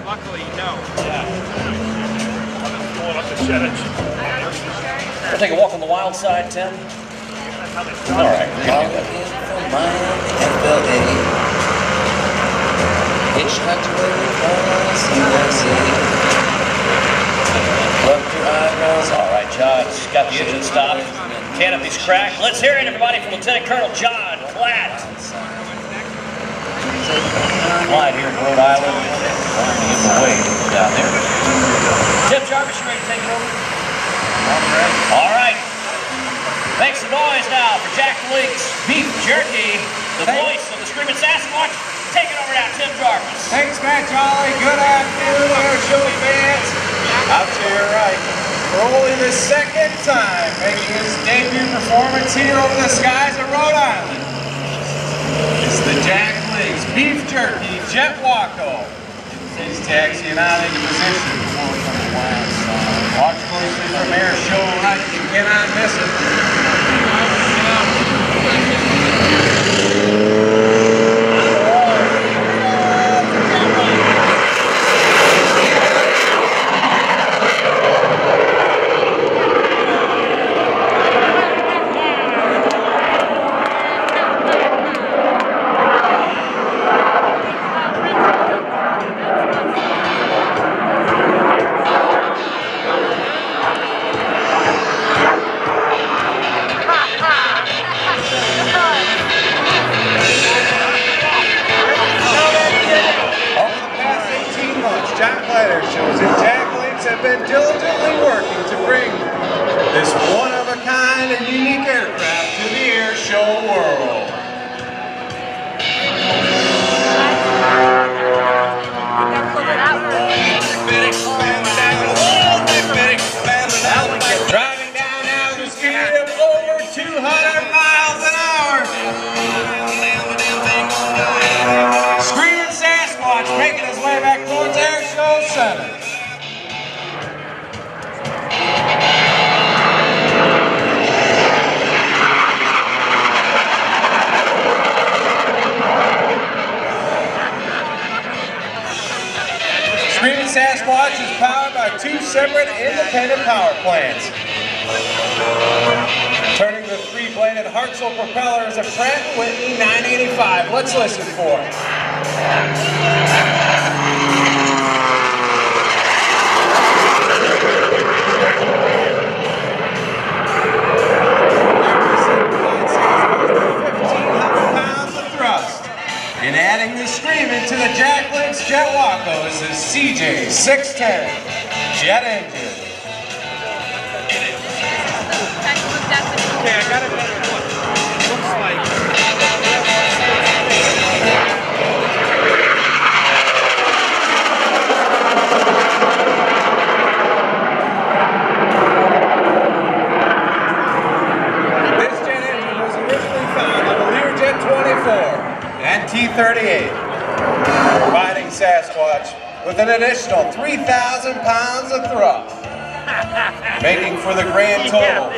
Luckily, no. Yeah. I'm just pulling up the shed. We'll take a walk on the wild side, Tim. All right. Hitchhiked away across the sea. Left your eyebrows. All right, John's got the engine stopped. Canopy's cracked. Let's hear it, everybody, from Lieutenant Colonel John Platt. Clyde here in Rhode Island. Trying to give him away down there. Tim Jarvis, you ready to take it over? All right. Thanks as always now for Jack Link's Beef Jerky, the voice of the Screamin Sasquatch. Take it over now, Tim Jarvis. Thanks, Matt Jolly. Good afternoon, air show fans. Out to your right, for only the second time, making his debut performance here over the skies of Rhode Island. It's the Jack Link's Beef Jerky Jet Waco. He's taxiing out into position before we come to wild side. Watch closely from air show right, you cannot miss it. Airshows and Jack Links have been diligently working to bring this one-of-a-kind and unique aircraft to the air show world. Driving down now at the speed of over 200 miles an hour. Screamin Sasquatch making his way back towards Air Show Center. Screamin Sasquatch is powered by two separate independent power plants. Turning the three-bladed Hartzell propellers of Pratt & Whitney 985. Let's listen for it. And adding the Screamin to the Jack Link's Jet Waco is the CJ610 jet engine. Okay, I got it better than what it looks like. This jet engine was originally found on the Learjet 24. And T-38, providing Sasquatch with an additional 3,000 pounds of thrust, making for the grand total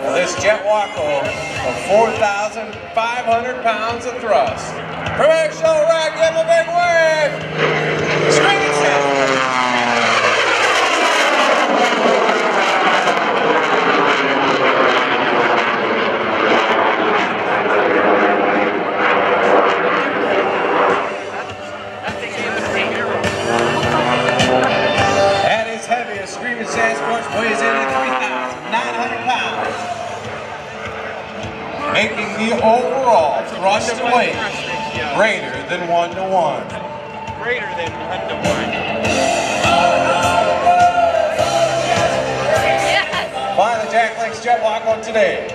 of this Jet Waco of 4,500 pounds of thrust. From Air Show Rock, give him a big wave! Screamin Sasquatch! Screamin Sasquatch weighs in at 3,900 pounds, making the overall thrust to weight greater than 1-to-1. Greater than 1-to-1. Fly the Jack Link's Jet Waco today.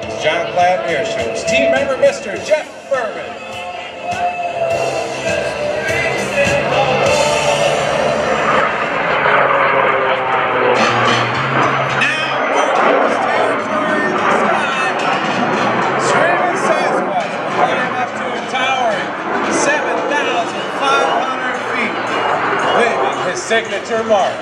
It's John Platt Air Shows. Team member Mr. Jeff Boerboon. His signature mark.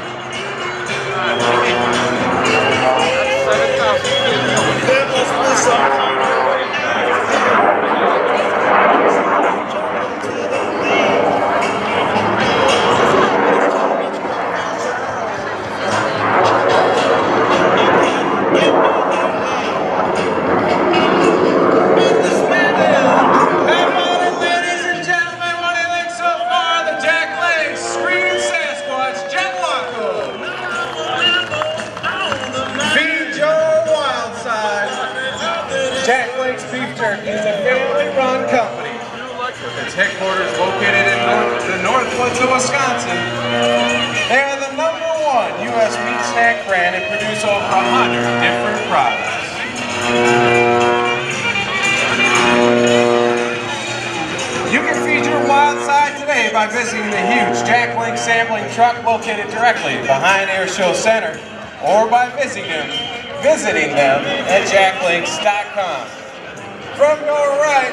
Beef Jerky is a family-run company with its headquarters located in the north woods of Wisconsin. They are the #1 U.S. meat snack brand and produce over 100 different products. You can feed your wild side today by visiting the huge Jack Link sampling truck located directly behind Airshow Center, or by visiting them at jacklinks.com. From your right,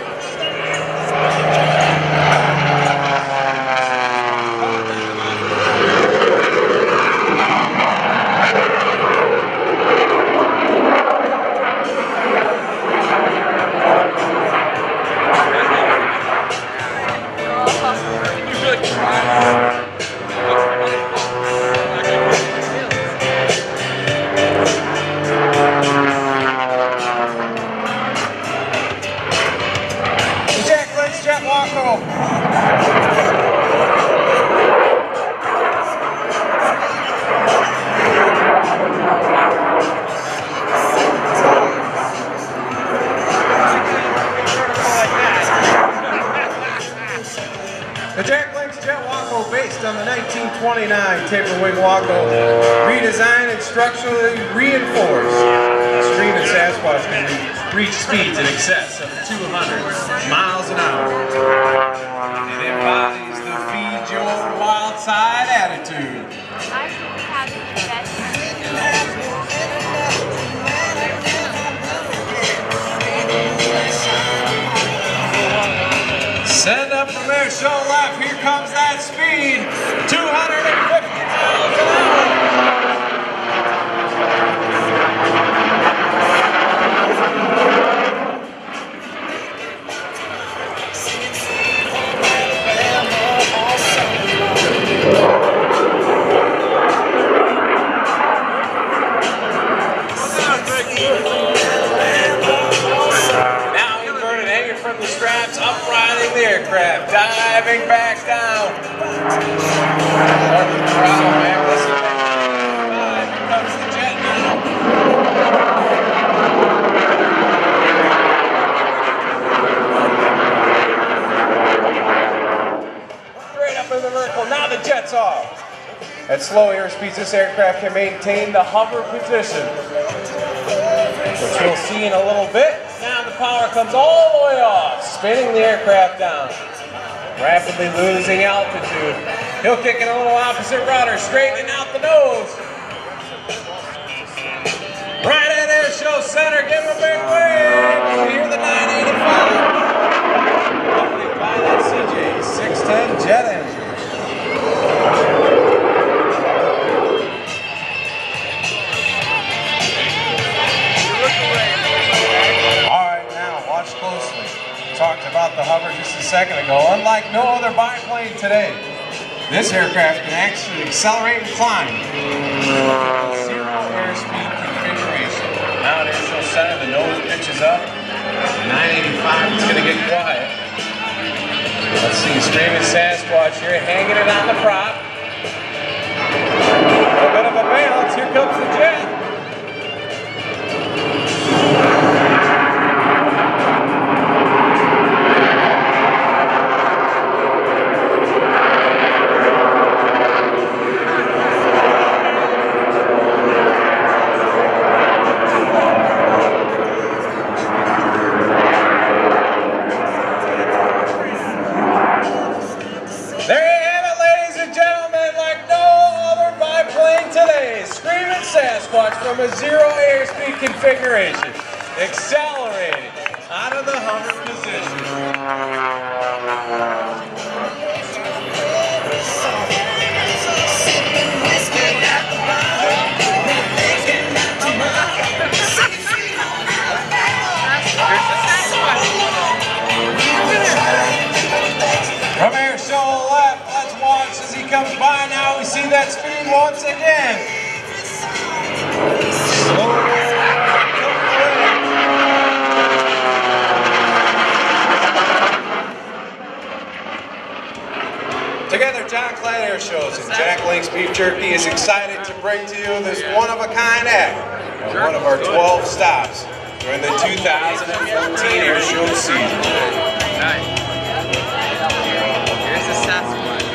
Waco. The Jack Link's Jet Waco, based on the 1929 Taperwing Waco, redesigned and structurally reinforced. Screamin Sasquatch can reach speeds in excess of 200 miles an hour. It embodies the feed your wild side attitude. Send up from Airshow left, here comes that speed, 250 miles an hour. Now inverted, hanging from the straps, up riding the aircraft, diving back down. Start the throttle, man. Listen, here comes the jet now. Straight up in the vertical. Now the jet's off. At slow airspeeds, this aircraft can maintain the hover position, which we'll see in a little bit. Now the power comes all the way off, spinning the aircraft down, rapidly losing altitude. He'll kick in a little opposite rudder, straightening out the nose. Right at Airshow Center, give him a big wave. You hear the 985. Accompanied by that CJ 610 jet engine. Watch closely. Talked about the hover just a second ago. Unlike no other biplane today, this aircraft can actually accelerate and climb. Zero airspeed configuration. Now at Airshow Center, the nose pitches up. 985 is going to get quiet. Let's see, Screamin Sasquatch here, hanging it on the prop. A bit of a balance. Here comes the jet. Sasquatch from a zero airspeed configuration, accelerating out of the hover position. From Airshow left, let's watch as he comes by now. We see that speed once again. Together, John Clyde Air Shows and Jack Link's Beef Jerky is excited to bring to you this one-of-a-kind act at one of our 12 stops during the 2014 air show season. Nice. Here's the Sasquatch.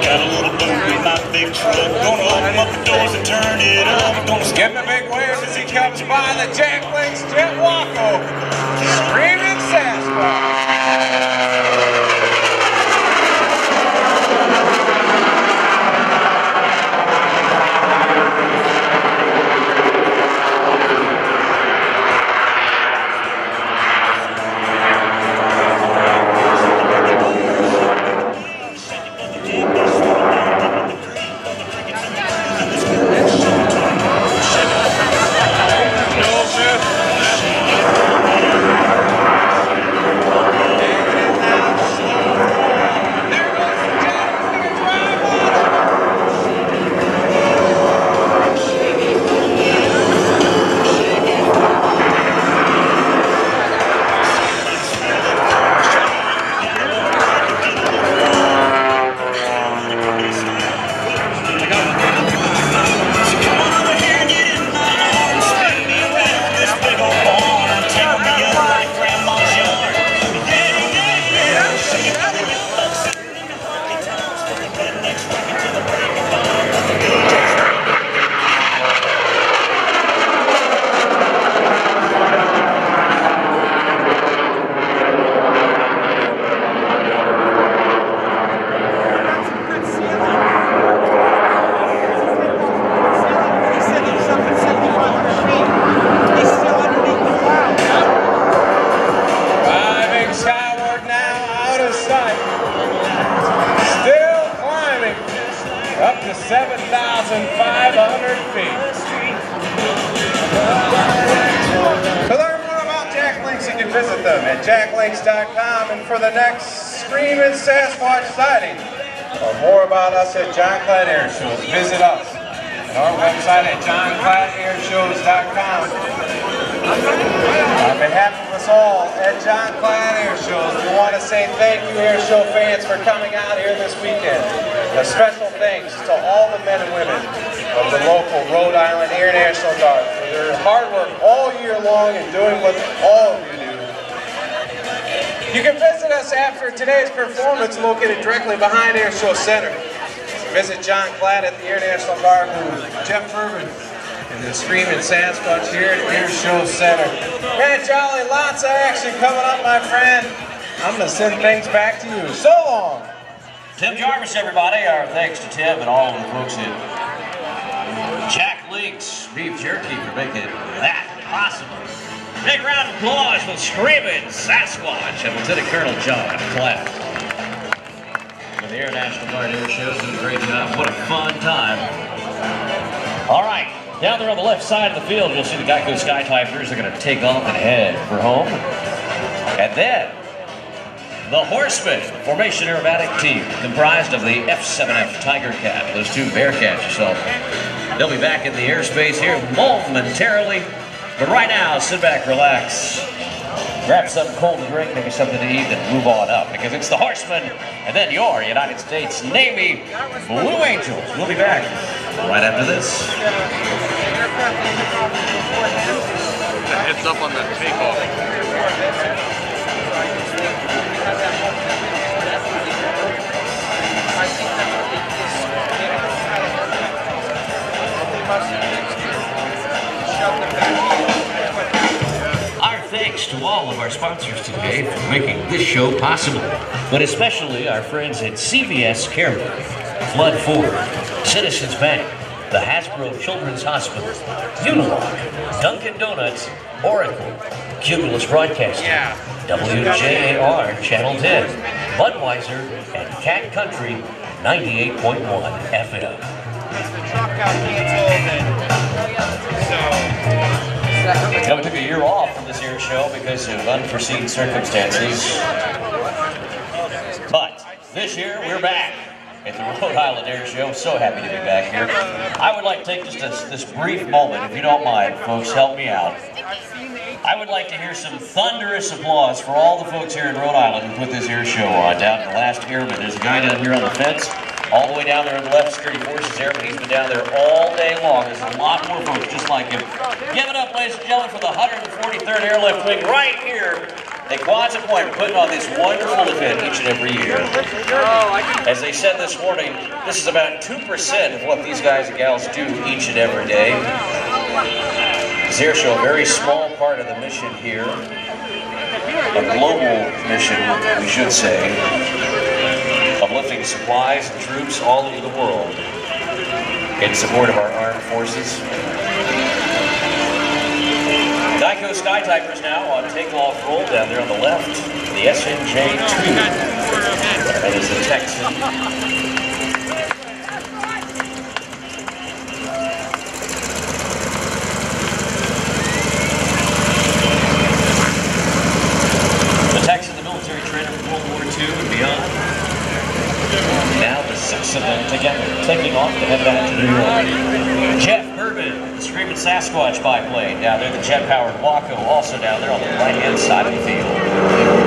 Got a little boat in my big truck. Gonna open up the doors and turn it up. Gonna Give him a big wave as he comes by the Jack Link's Jet Waco. Screamin Sasquatch. Up to 7,500 feet. To learn more about Jack Links, you can visit them at jacklinks.com. And for the next Screamin Sasquatch sighting, or more about us at John Clatt Air Shows, visit us at our website at johnclattairshows.com. On behalf of us all at John Clatt Air Shows, we want to say thank you, air show fans, for coming out here this weekend. A special thanks to all the men and women of the local Rhode Island Air National Guard for their hard work all year long and doing what all of you do. You can visit us after today's performance located directly behind Air Show Center. Visit John Clatt at the Air National Guard booth, Jeff Boerboon and the Screamin Sasquatch here at Air Show Center. Man, Charlie, lots of action coming up, my friend. I'm going to send things back to you. So long. Tim Jarvis, everybody. Our thanks to Tim and all of the folks at Jack Link's Beef Jerky for making that possible. Big round of applause for Screamin Sasquatch and Lieutenant Colonel John Clatt. With the Air National Guard Air Shows, doing a great job. What a fun time. All right, down there on the left side of the field, you'll see the Geico Sky Typers. They're going to take off and head for home. And then the Horsemen Formation Aerobatic Team, comprised of the F7F Tiger Cat, those two Bearcats. So they'll be back in the airspace here momentarily. But right now, sit back, relax, grab something cold to drink, maybe something to eat, and move on up, because it's the Horsemen and then your United States Navy Blue Angels. We'll be back right after this. Heads up on that takeoff. Our thanks to all of our sponsors today for making this show possible, but especially our friends at CVS Carework, Flood Ford, Citizens Bank, the Hasbro Children's Hospital, Unilog, Dunkin' Donuts, Oracle, Cumulus Broadcasting, WJAR Channel 10, Budweiser, and Cat Country 98.1 FM. Now, we took a year off from this air show because of unforeseen circumstances. But this year, we're back at the Rhode Island Air Show. So happy to be back here. I would like to take just this brief moment, if you don't mind, folks, help me out. I would like to hear some thunderous applause for all the folks here in Rhode Island who put this air show on. Down at the last airman, there's a guy down here on the fence. All the way down there on the left, security forces there, but he's been down there all day long. There's a lot more folks just like him. Give it up, ladies and gentlemen, for the 143rd Airlift Wing right here at Quonset Point, putting on this wonderful event each and every year. As they said this morning, this is about 2% of what these guys and gals do each and every day. This air show, a very small part of the mission here, a global mission, we should say, of lifting supplies and troops all over the world in support of our armed forces. Geico Sky Typers now on takeoff roll down there on the left. The SNJ-2. That is the Texan. The Texan, the military trainer from World War II and beyond. Now the 6 of them together, taking off to head back to New York. Jeff Boerboon Screamin Sasquatch biplane down there, the jet-powered Waco, also down there on the right-hand side of the field.